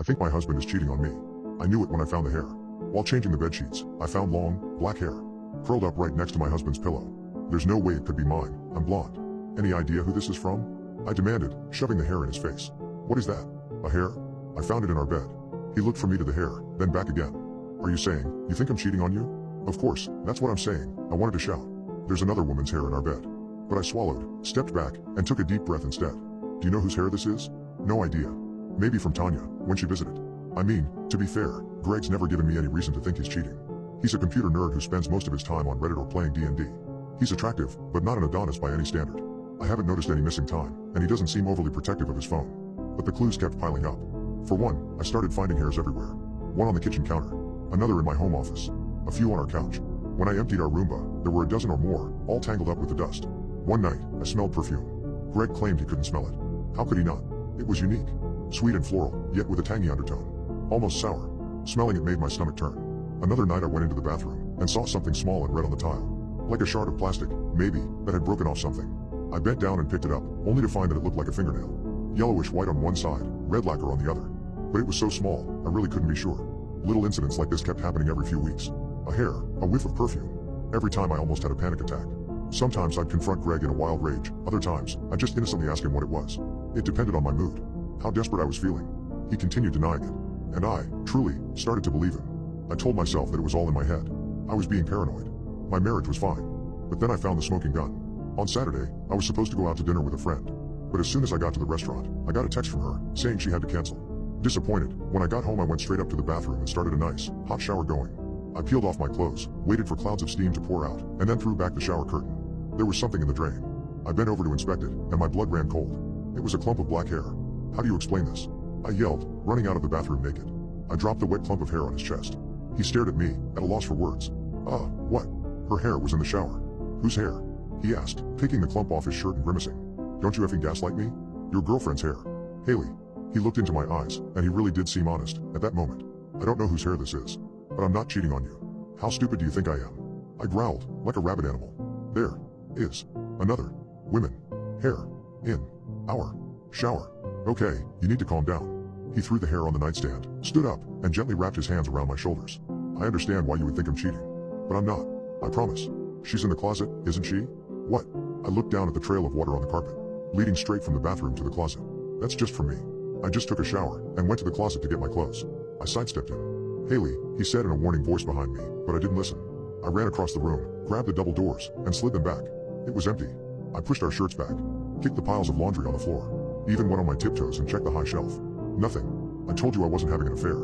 I think my husband is cheating on me. I knew it when I found the hair. While changing the bedsheets, I found long, black hair, curled up right next to my husband's pillow. There's no way it could be mine. I'm blonde. Any idea who this is from? I demanded, shoving the hair in his face. What is that? A hair? I found it in our bed. He looked from me to the hair, then back again. Are you saying, you think I'm cheating on you? Of course, that's what I'm saying. I wanted to shout. There's another woman's hair in our bed. But I swallowed, stepped back, and took a deep breath instead. Do you know whose hair this is? No idea. Maybe from Tanya, when she visited. I mean, to be fair, Greg's never given me any reason to think he's cheating. He's a computer nerd who spends most of his time on Reddit or playing D&D. He's attractive, but not an Adonis by any standard. I haven't noticed any missing time, and he doesn't seem overly protective of his phone. But the clues kept piling up. For one, I started finding hairs everywhere. One on the kitchen counter, another in my home office, a few on our couch. When I emptied our Roomba, there were a dozen or more, all tangled up with the dust. One night, I smelled perfume. Greg claimed he couldn't smell it. How could he not? It was unique. Sweet and floral, yet with a tangy undertone. Almost sour. Smelling it made my stomach turn. Another night I went into the bathroom and saw something small and red on the tile. Like a shard of plastic, maybe, that had broken off something. I bent down and picked it up, only to find that it looked like a fingernail. Yellowish white on one side, red lacquer on the other. But it was so small, I really couldn't be sure. Little incidents like this kept happening every few weeks. A hair, a whiff of perfume. Every time I almost had a panic attack. Sometimes I'd confront Greg in a wild rage, other times, I'd just innocently ask him what it was. It depended on my mood. How desperate I was feeling. He continued denying it. And I, truly, started to believe him. I told myself that it was all in my head. I was being paranoid. My marriage was fine. But then I found the smoking gun. On Saturday, I was supposed to go out to dinner with a friend. But as soon as I got to the restaurant, I got a text from her, saying she had to cancel. Disappointed, when I got home I went straight up to the bathroom and started a nice, hot shower going. I peeled off my clothes, waited for clouds of steam to pour out, and then threw back the shower curtain. There was something in the drain. I bent over to inspect it, and my blood ran cold. It was a clump of black hair. How do you explain this? I yelled, running out of the bathroom naked. I dropped the wet clump of hair on his chest. He stared at me, at a loss for words. What? Her hair was in the shower. Whose hair? He asked, taking the clump off his shirt and grimacing. Don't you effing gaslight me? Your girlfriend's hair. Haley. He looked into my eyes, and he really did seem honest, at that moment. I don't know whose hair this is. But I'm not cheating on you. How stupid do you think I am? I growled, like a rabid animal. There is another women hair in our shower. Okay, you need to calm down. He threw the hair on the nightstand, stood up, and gently wrapped his hands around my shoulders. I understand why you would think I'm cheating. But I'm not. I promise. She's in the closet, isn't she? What? I looked down at the trail of water on the carpet, leading straight from the bathroom to the closet. That's just for me. I just took a shower, and went to the closet to get my clothes. I sidestepped him. Haley, he said in a warning voice behind me, but I didn't listen. I ran across the room, grabbed the double doors, and slid them back. It was empty. I pushed our shirts back, kicked the piles of laundry on the floor, even went on my tiptoes and checked the high shelf. Nothing. I told you I wasn't having an affair.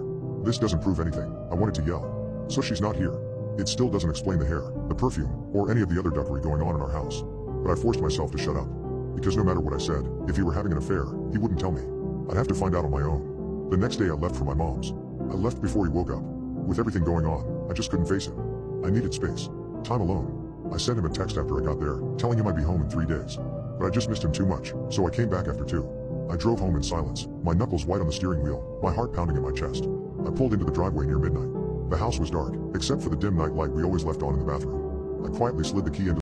This doesn't prove anything. I wanted to yell. So she's not here. It still doesn't explain the hair, the perfume, or any of the other duckery going on in our house. But I forced myself to shut up. Because no matter what I said, if he were having an affair, he wouldn't tell me. I'd have to find out on my own. The next day I left for my mom's. I left before he woke up. With everything going on, I just couldn't face him. I needed space. Time alone. I sent him a text after I got there, telling him I'd be home in 3 days. But I just missed him too much, so I came back after 2. I drove home in silence, my knuckles white on the steering wheel, my heart pounding in my chest. I pulled into the driveway near midnight. The house was dark, except for the dim night light we always left on in the bathroom. I quietly slid the key into